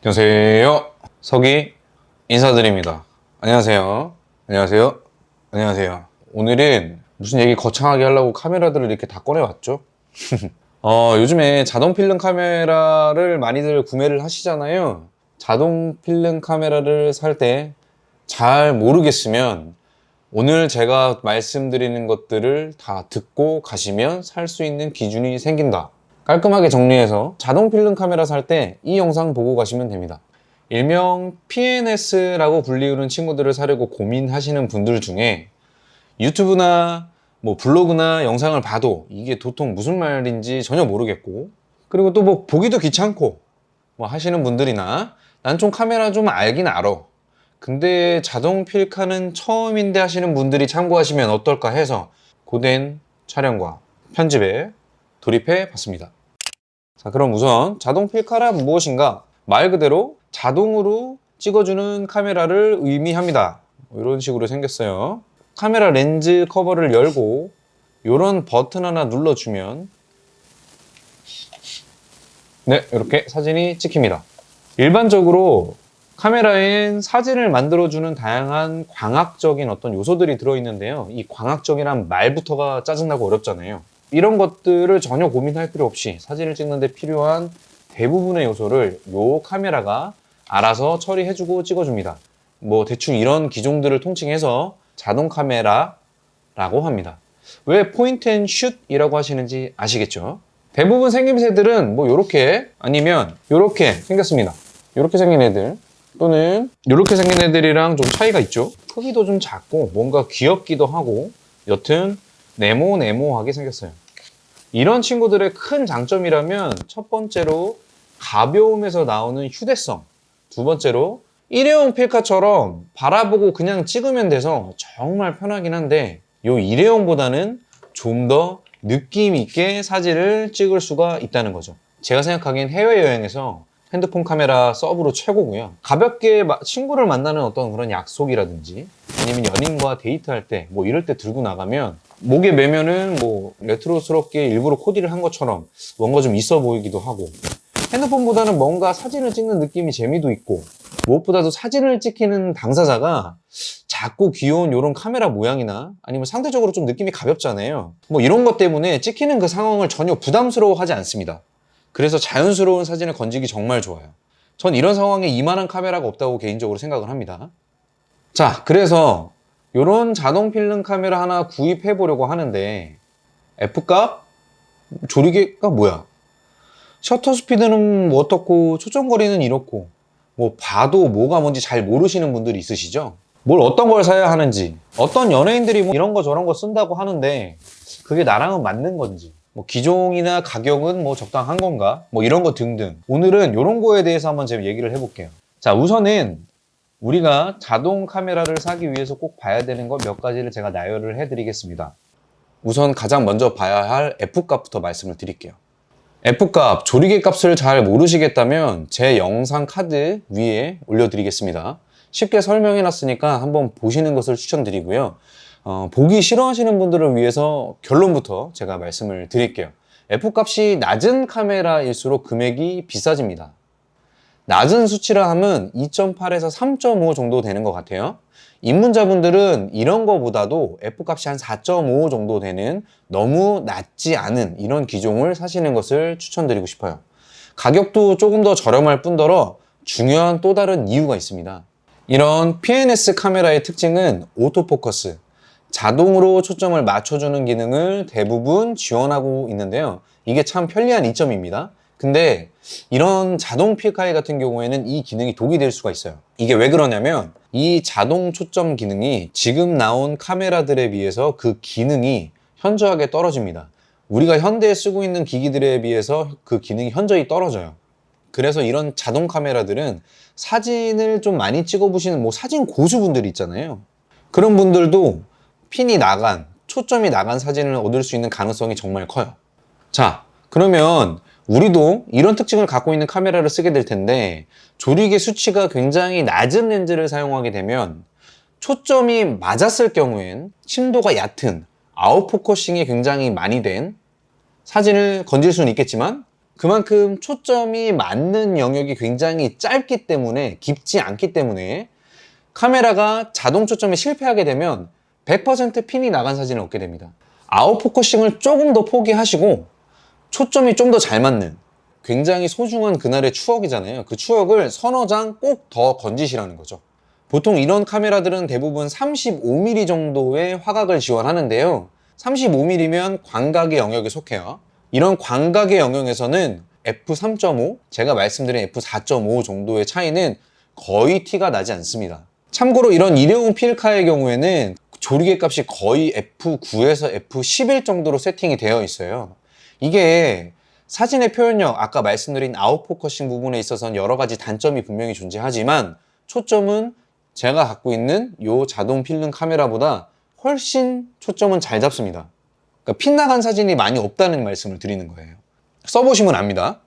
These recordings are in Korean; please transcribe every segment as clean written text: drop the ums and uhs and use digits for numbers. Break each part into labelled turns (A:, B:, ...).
A: 안녕하세요. 석이 인사드립니다. 안녕하세요. 안녕하세요. 안녕하세요. 오늘은 무슨 얘기 거창하게 하려고 카메라들을 이렇게 다 꺼내왔죠? 요즘에 자동 필름 카메라를 많이들 구매를 하시잖아요. 자동 필름 카메라를 살 때 잘 모르겠으면 오늘 제가 말씀드리는 것들을 다 듣고 가시면 살 수 있는 기준이 생긴다. 깔끔하게 정리해서 자동 필름 카메라 살 때 이 영상 보고 가시면 됩니다. 일명 PNS라고 불리우는 친구들을 사려고 고민하시는 분들 중에 유튜브나 블로그나 영상을 봐도 이게 도통 무슨 말인지 전혀 모르겠고, 그리고 또 보기도 귀찮고 하시는 분들이나 난 좀 카메라 좀 알긴 알아, 근데 자동 필카는 처음인데 하시는 분들이 참고하시면 어떨까 해서 고된 촬영과 편집에 돌입해 봤습니다. 자, 그럼 우선 자동 필카란 무엇인가? 말 그대로 자동으로 찍어주는 카메라를 의미합니다. 이런 식으로 생겼어요. 카메라 렌즈 커버를 열고 이런 버튼 하나 눌러주면 네, 이렇게 사진이 찍힙니다. 일반적으로 카메라엔 사진을 만들어주는 다양한 광학적인 어떤 요소들이 들어있는데요. 이 광학적이란 말부터가 짜증나고 어렵잖아요. 이런 것들을 전혀 고민할 필요 없이 사진을 찍는 데 필요한 대부분의 요소를 이 카메라가 알아서 처리해주고 찍어줍니다. 대충 이런 기종들을 통칭해서 자동 카메라라고 합니다. 왜 포인트 앤 슛이라고 하시는지 아시겠죠? 대부분 생김새들은 요렇게 아니면 요렇게 생겼습니다. 요렇게 생긴 애들 또는 이렇게 생긴 애들이랑 좀 차이가 있죠. 크기도 좀 작고 뭔가 귀엽기도 하고 여튼 네모네모하게 생겼어요. 이런 친구들의 큰 장점이라면 첫 번째로 가벼움에서 나오는 휴대성, 두 번째로 일회용 필카처럼 바라보고 그냥 찍으면 돼서 정말 편하긴 한데 이 일회용보다는 좀 더 느낌 있게 사진을 찍을 수가 있다는 거죠. 제가 생각하기엔 해외여행에서 핸드폰 카메라 서브로 최고고요. 가볍게 친구를 만나는 어떤 그런 약속이라든지 아니면 연인과 데이트할 때 이럴 때 들고 나가면 목에 매면은 레트로스럽게 일부러 코디를 한 것처럼 뭔가 좀 있어 보이기도 하고, 핸드폰보다는 뭔가 사진을 찍는 느낌이 재미도 있고, 무엇보다도 사진을 찍히는 당사자가 작고 귀여운 이런 카메라 모양이나 아니면 상대적으로 좀 느낌이 가볍잖아요. 이런 것 때문에 찍히는 그 상황을 전혀 부담스러워하지 않습니다. 그래서 자연스러운 사진을 건지기 정말 좋아요. 전 이런 상황에 이만한 카메라가 없다고 개인적으로 생각을 합니다. 자, 그래서 이런 자동 필름 카메라 하나 구입해 보려고 하는데 F값? 조리개가 뭐야? 셔터 스피드는 어떻고 초점거리는 이렇고 봐도 뭐가 뭔지 잘 모르시는 분들이 있으시죠? 뭘 어떤 걸 사야 하는지, 어떤 연예인들이 이런 거 저런 거 쓴다고 하는데 그게 나랑은 맞는 건지, 기종이나 가격은 적당한 건가? 이런 거 등등. 오늘은 이런 거에 대해서 한번 제가 얘기를 해볼게요. 자, 우선은 우리가 자동 카메라를 사기 위해서 꼭 봐야 되는 거 몇 가지를 제가 나열을 해드리겠습니다. 우선 가장 먼저 봐야 할 F값부터 말씀을 드릴게요. F값, 조리개 값을 잘 모르시겠다면 제 영상 카드 위에 올려드리겠습니다. 쉽게 설명해놨으니까 한번 보시는 것을 추천드리고요. 보기 싫어하시는 분들을 위해서 결론부터 제가 말씀을 드릴게요. F값이 낮은 카메라일수록 금액이 비싸집니다. 낮은 수치라 함은 2.8에서 3.5 정도 되는 것 같아요. 입문자분들은 이런 거보다도 F값이 한 4.5 정도 되는 너무 낮지 않은 이런 기종을 사시는 것을 추천드리고 싶어요. 가격도 조금 더 저렴할 뿐더러 중요한 또 다른 이유가 있습니다. 이런 PNS 카메라의 특징은 오토포커스, 자동으로 초점을 맞춰주는 기능을 대부분 지원하고 있는데요. 이게 참 편리한 이점입니다. 근데 이런 자동 필카이 같은 경우에는 이 기능이 독이 될 수가 있어요. 이게 왜 그러냐면 이 자동 초점 기능이 지금 나온 카메라들에 비해서 그 기능이 현저하게 떨어집니다. 우리가 현대에 쓰고 있는 기기들에 비해서 그 기능이 현저히 떨어져요. 그래서 이런 자동 카메라들은 사진을 좀 많이 찍어보시는 사진 고수분들이 있잖아요. 그런 분들도 핀이 나간, 초점이 나간 사진을 얻을 수 있는 가능성이 정말 커요. 자, 그러면 우리도 이런 특징을 갖고 있는 카메라를 쓰게 될 텐데 조리개 수치가 굉장히 낮은 렌즈를 사용하게 되면 초점이 맞았을 경우엔 심도가 얕은 아웃포커싱이 굉장히 많이 된 사진을 건질 수는 있겠지만 그만큼 초점이 맞는 영역이 굉장히 짧기 때문에, 깊지 않기 때문에 카메라가 자동 초점에 실패하게 되면 100% 핀이 나간 사진을 얻게 됩니다. 아웃포커싱을 조금 더 포기하시고 초점이 좀 더 잘 맞는, 굉장히 소중한 그날의 추억이잖아요. 그 추억을 서너 장 꼭 더 건지시라는 거죠. 보통 이런 카메라들은 대부분 35mm 정도의 화각을 지원하는데요. 35mm면 광각의 영역에 속해요. 이런 광각의 영역에서는 f3.5, 제가 말씀드린 f4.5 정도의 차이는 거의 티가 나지 않습니다. 참고로 이런 일회용 필카의 경우에는 조리개 값이 거의 f9에서 f11 정도로 세팅이 되어 있어요. 이게 사진의 표현력, 아까 말씀드린 아웃포커싱 부분에 있어서는 여러 가지 단점이 분명히 존재하지만 초점은 제가 갖고 있는 이 자동 필름 카메라보다 훨씬 초점은 잘 잡습니다. 그러니까 핏나간 사진이 많이 없다는 말씀을 드리는 거예요. 써보시면 압니다.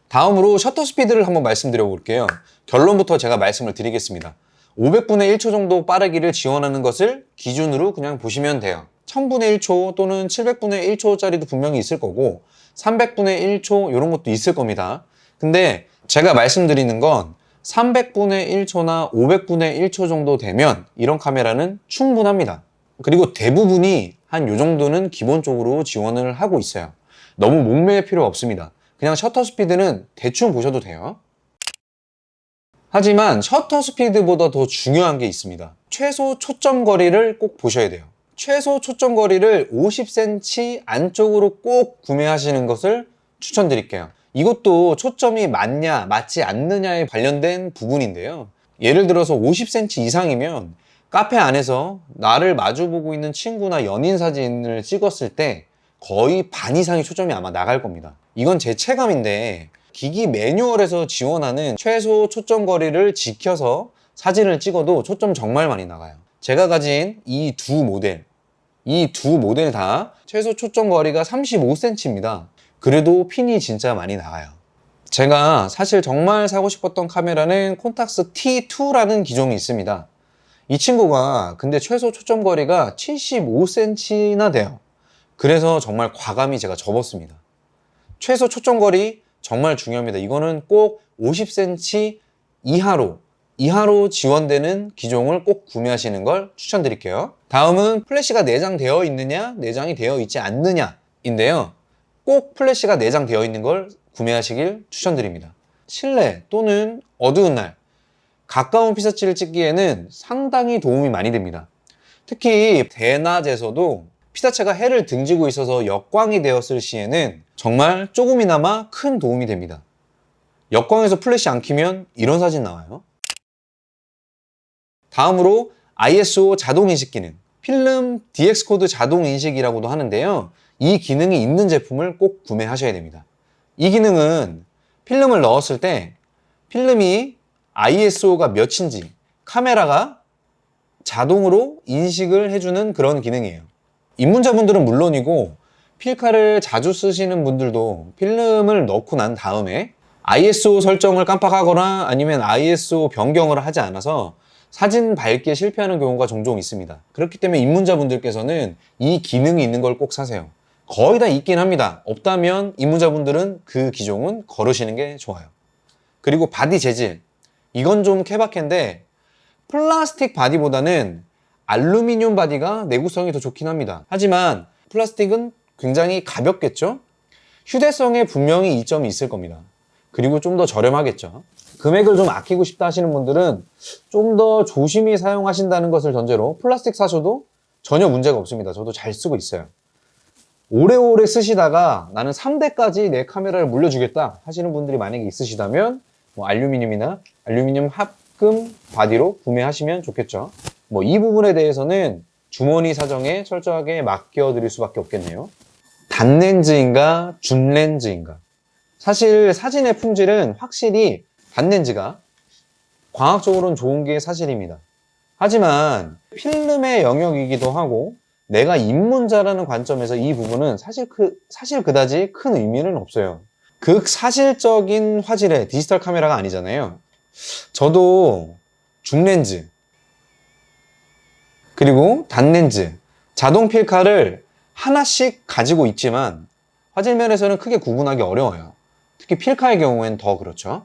A: 다음으로 셔터 스피드를 한번 말씀드려 볼게요. 결론부터 제가 말씀을 드리겠습니다. 500분의 1초 정도 빠르기를 지원하는 것을 기준으로 그냥 보시면 돼요. 1000분의 1초 또는 700분의 1초짜리도 분명히 있을 거고 300분의 1초 이런 것도 있을 겁니다. 근데 제가 말씀드리는 건 300분의 1초나 500분의 1초 정도 되면 이런 카메라는 충분합니다. 그리고 대부분이 한 요 정도는 기본적으로 지원을 하고 있어요. 너무 목매일 필요 없습니다. 그냥 셔터 스피드는 대충 보셔도 돼요. 하지만 셔터 스피드보다 더 중요한 게 있습니다. 최소 초점 거리를 꼭 보셔야 돼요. 최소 초점 거리를 50cm 안쪽으로 꼭 구매하시는 것을 추천드릴게요. 이것도 초점이 맞냐 맞지 않느냐에 관련된 부분인데요. 예를 들어서 50cm 이상이면 카페 안에서 나를 마주보고 있는 친구나 연인 사진을 찍었을 때 거의 반 이상의 초점이 아마 나갈 겁니다. 이건 제 체감인데 기기 매뉴얼에서 지원하는 최소 초점 거리를 지켜서 사진을 찍어도 초점 정말 많이 나가요. 제가 가진 이 두 모델 다 최소 초점 거리가 35cm입니다. 그래도 핀이 진짜 많이 나가요. 제가 사실 정말 사고 싶었던 카메라는 콘탁스 T2라는 기종이 있습니다. 이 친구가 근데 최소 초점 거리가 75cm나 돼요. 그래서 정말 과감히 제가 접었습니다. 최소 초점 거리 정말 중요합니다. 이거는 꼭 50cm 이하로 지원되는 기종을 꼭 구매하시는 걸 추천드릴게요. 다음은 플래시가 내장되어 있느냐, 내장이 되어 있지 않느냐인데요. 꼭 플래시가 내장되어 있는 걸 구매하시길 추천드립니다. 실내 또는 어두운 날, 가까운 피사체를 찍기에는 상당히 도움이 많이 됩니다. 특히 대낮에서도 피사체가 해를 등지고 있어서 역광이 되었을 시에는 정말 조금이나마 큰 도움이 됩니다. 역광에서 플래시 안 켜면 이런 사진 나와요. 다음으로 ISO 자동인식 기능, 필름 DX 코드 자동인식이라고도 하는데요. 이 기능이 있는 제품을 꼭 구매하셔야 됩니다. 이 기능은 필름을 넣었을 때 필름이 ISO가 몇인지 카메라가 자동으로 인식을 해주는 그런 기능이에요. 입문자분들은 물론이고 필카를 자주 쓰시는 분들도 필름을 넣고 난 다음에 ISO 설정을 깜빡하거나 아니면 ISO 변경을 하지 않아서 사진 밝기에 실패하는 경우가 종종 있습니다. 그렇기 때문에 입문자분들께서는 이 기능이 있는 걸 꼭 사세요. 거의 다 있긴 합니다. 없다면 입문자분들은 그 기종은 거르시는 게 좋아요. 그리고 바디 재질, 이건 좀 케바케인데 플라스틱 바디보다는 알루미늄 바디가 내구성이 더 좋긴 합니다. 하지만 플라스틱은 굉장히 가볍겠죠? 휴대성에 분명히 이점이 있을 겁니다. 그리고 좀 더 저렴하겠죠. 금액을 좀 아끼고 싶다 하시는 분들은 좀 더 조심히 사용하신다는 것을 전제로 플라스틱 사셔도 전혀 문제가 없습니다. 저도 잘 쓰고 있어요. 오래오래 쓰시다가 나는 3대까지 내 카메라를 물려주겠다 하시는 분들이 만약에 있으시다면 뭐 알루미늄 합금 바디로 구매하시면 좋겠죠. 뭐 이 부분에 대해서는 주머니 사정에 철저하게 맡겨드릴 수밖에 없겠네요. 단렌즈인가 준렌즈인가. 사실 사진의 품질은 확실히 단렌즈가 광학적으로는 좋은 게 사실입니다. 하지만 필름의 영역이기도 하고 내가 입문자라는 관점에서 이 부분은 사실 그다지 큰 의미는 없어요. 극사실적인 화질의 디지털 카메라가 아니잖아요. 저도 중렌즈 그리고 단렌즈, 자동 필카를 하나씩 가지고 있지만 화질 면에서는 크게 구분하기 어려워요. 특히 필카의 경우에는 더 그렇죠.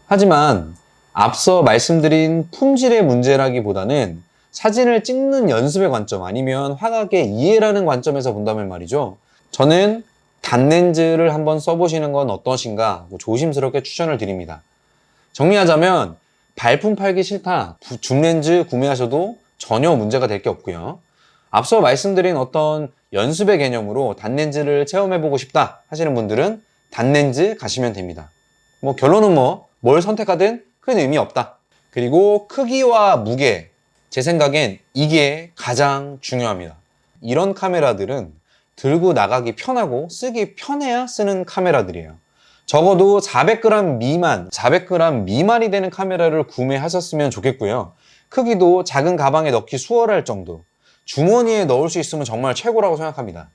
A: 하지만 앞서 말씀드린 품질의 문제라기보다는 사진을 찍는 연습의 관점 아니면 화각의 이해라는 관점에서 본다면 말이죠. 저는 단렌즈를 한번 써보시는 건 어떠신가 조심스럽게 추천을 드립니다. 정리하자면 발품 팔기 싫다, 줌렌즈 구매하셔도 전혀 문제가 될 게 없고요. 앞서 말씀드린 어떤 연습의 개념으로 단렌즈를 체험해보고 싶다 하시는 분들은 단렌즈 가시면 됩니다. 결론은 뭘 선택하든 큰 의미 없다. 그리고 크기와 무게, 제 생각엔 이게 가장 중요합니다. 이런 카메라들은 들고 나가기 편하고 쓰기 편해야 쓰는 카메라들이에요. 적어도 400g 미만, 400g 미만이 되는 카메라를 구매하셨으면 좋겠고요. 크기도 작은 가방에 넣기 수월할 정도, 주머니에 넣을 수 있으면 정말 최고라고 생각합니다.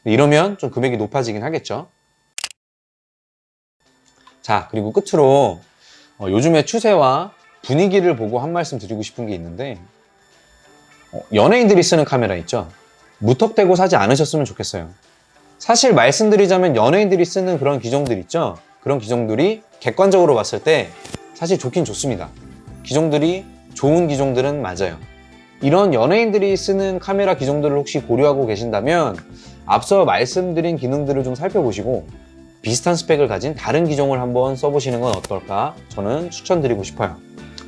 A: 이러면 좀 금액이 높아지긴 하겠죠. 자, 그리고 끝으로 요즘의 추세와 분위기를 보고 한 말씀 드리고 싶은 게 있는데, 연예인들이 쓰는 카메라 있죠? 무턱대고 사지 않으셨으면 좋겠어요. 사실 말씀드리자면 연예인들이 쓰는 그런 기종들 있죠? 그런 기종들이 객관적으로 봤을 때 사실 좋긴 좋습니다. 기종들이 좋은 기종들은 맞아요. 이런 연예인들이 쓰는 카메라 기종들을 혹시 고려하고 계신다면 앞서 말씀드린 기능들을 좀 살펴보시고 비슷한 스펙을 가진 다른 기종을 한번 써보시는 건 어떨까 저는 추천드리고 싶어요.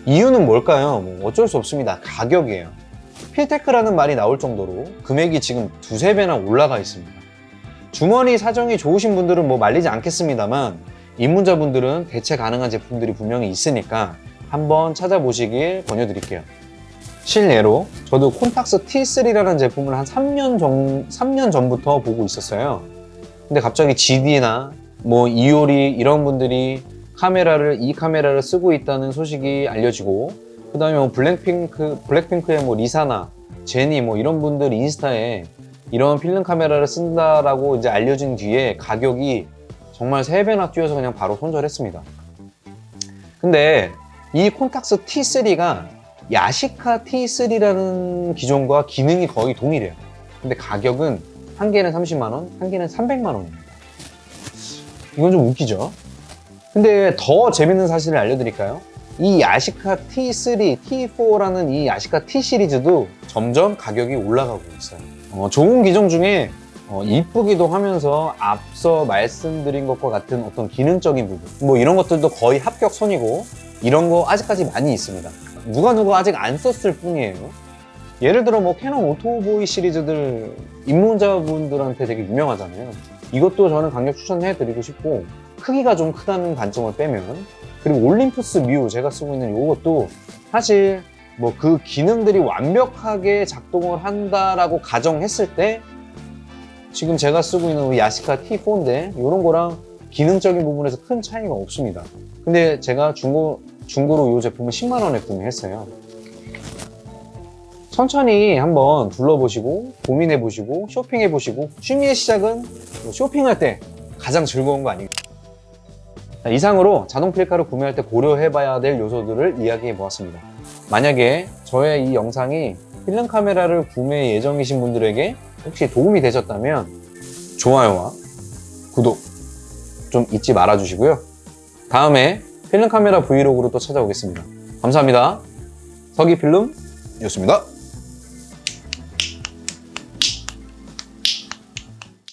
A: 이유는 뭘까요? 어쩔 수 없습니다. 가격이에요. 필테크라는 말이 나올 정도로 금액이 지금 두세 배나 올라가 있습니다. 주머니 사정이 좋으신 분들은 말리지 않겠습니다만 입문자분들은 대체 가능한 제품들이 분명히 있으니까 한번 찾아보시길 권유드릴게요. 실례로 저도 콘탁스 T3라는 제품을 한 3년 전부터 보고 있었어요. 근데 갑자기 GD나 이효리 이런 분들이 이 카메라를 쓰고 있다는 소식이 알려지고, 그 다음에 블랙핑크의 리사나 제니 이런 분들 인스타에 이런 필름 카메라를 쓴다라고 이제 알려진 뒤에 가격이 정말 3배나 뛰어서 그냥 바로 손절했습니다. 근데 이 콘탁스 T3가 야시카 T3라는 기종과 기능이 거의 동일해요. 근데 가격은 한 개는 30만원, 한 개는 300만원입니다. 이건 좀 웃기죠? 근데 더 재밌는 사실을 알려드릴까요? 이 야시카 T3, T4라는 이 야시카 T 시리즈도 점점 가격이 올라가고 있어요. 좋은 기종 중에 이쁘기도 하면서 앞서 말씀드린 것과 같은 어떤 기능적인 부분 이런 것들도 거의 합격선이고, 이런 거 아직까지 많이 있습니다. 누가 아직 안 썼을 뿐이에요. 예를 들어 캐논 오토보이 시리즈들 입문자분들한테 되게 유명하잖아요. 이것도 저는 강력 추천해드리고 싶고, 크기가 좀 크다는 단점을 빼면, 그리고 올림푸스 뮤 제가 쓰고 있는 이것도 사실 그 기능들이 완벽하게 작동을 한다라고 가정했을 때 지금 제가 쓰고 있는 야시카 T4인데 이런 거랑 기능적인 부분에서 큰 차이가 없습니다. 근데 제가 중고로 이 제품을 10만 원에 구매했어요. 천천히 한번 둘러보시고 고민해보시고 쇼핑해보시고, 취미의 시작은 쇼핑할 때 가장 즐거운 거 아닌가요? 이상으로 자동 필카를 구매할 때 고려해봐야 될 요소들을 이야기해보았습니다. 만약에 저의 이 영상이 필름 카메라를 구매 예정이신 분들에게 혹시 도움이 되셨다면 좋아요와 구독 좀 잊지 말아주시고요. 다음에 필름 카메라 브이로그로 또 찾아오겠습니다. 감사합니다. 서기필름이었습니다.